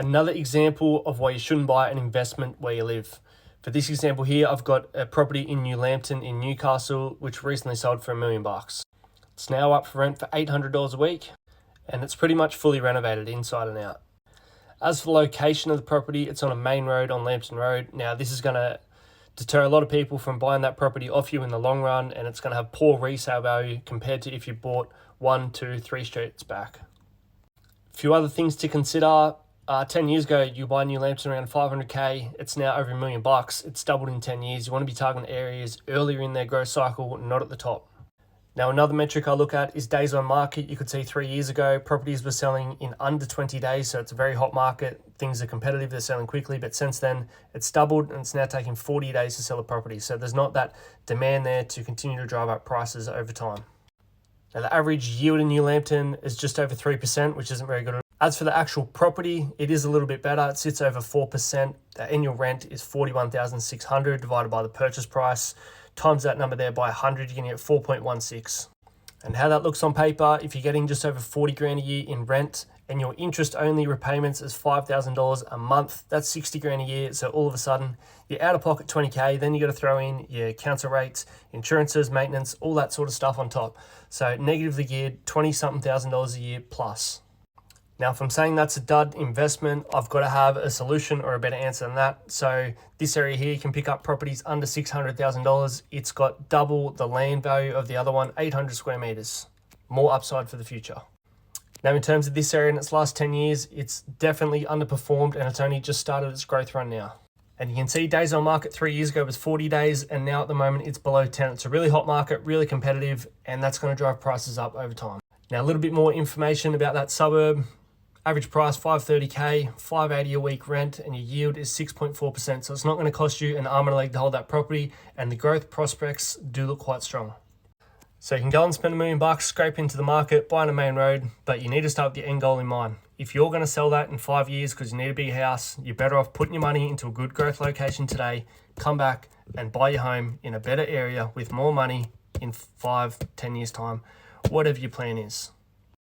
Another example of why you shouldn't buy an investment where you live. For this example here, I've got a property in New Lambton in Newcastle, which recently sold for $1 million. It's now up for rent for $800 a week, and it's pretty much fully renovated inside and out. As for the location of the property, it's on a main road on Lambton Road. Now, this is going to deter a lot of people from buying that property off you in the long run, and it's going to have poor resale value compared to if you bought 1, 2, 3 streets back. A few other things to consider. 10 years ago, you buy New Lambton around $500K. It's now over $1 million. It's doubled in 10 years. You want to be targeting areas earlier in their growth cycle, not at the top. Now, another metric I look at is days on market. You could see 3 years ago, properties were selling in under 20 days. So it's a very hot market. Things are competitive. They're selling quickly. But since then, it's doubled and it's now taking 40 days to sell a property. So there's not that demand there to continue to drive up prices over time. Now, the average yield in New Lambton is just over 3%, which isn't very good. As for the actual property, it is a little bit better. It sits over 4%. The annual rent is $41,600 divided by the purchase price. Times that number there by 100, you're going to get 4.16. And how that looks on paper, if you're getting just over 40 grand a year in rent and your interest only repayments is $5,000 a month, that's 60 grand a year. So all of a sudden you're out of pocket 20K, then you got to throw in your council rates, insurances, maintenance, all that sort of stuff on top. So negatively geared, 20 something thousand dollars a year plus. Now, if I'm saying that's a dud investment, I've got to have a solution or a better answer than that. So this area here, you can pick up properties under $600,000. It's got double the land value of the other one, 800 square meters. More upside for the future. Now, in terms of this area in its last 10 years, it's definitely underperformed and it's only just started its growth run now. And you can see days on market 3 years ago was 40 days and now at the moment it's below 10. It's a really hot market, really competitive, and that's going to drive prices up over time. Now, a little bit more information about that suburb. Average price $530K, $580 a week rent, and your yield is 6.4%. So it's not going to cost you an arm and a leg to hold that property, and the growth prospects do look quite strong. So you can go and spend $1 million, scrape into the market, buy on a main road, but you need to start with your end goal in mind. If you're going to sell that in 5 years because you need a big house, you're better off putting your money into a good growth location today, come back and buy your home in a better area with more money in 5, 10 years time, whatever your plan is.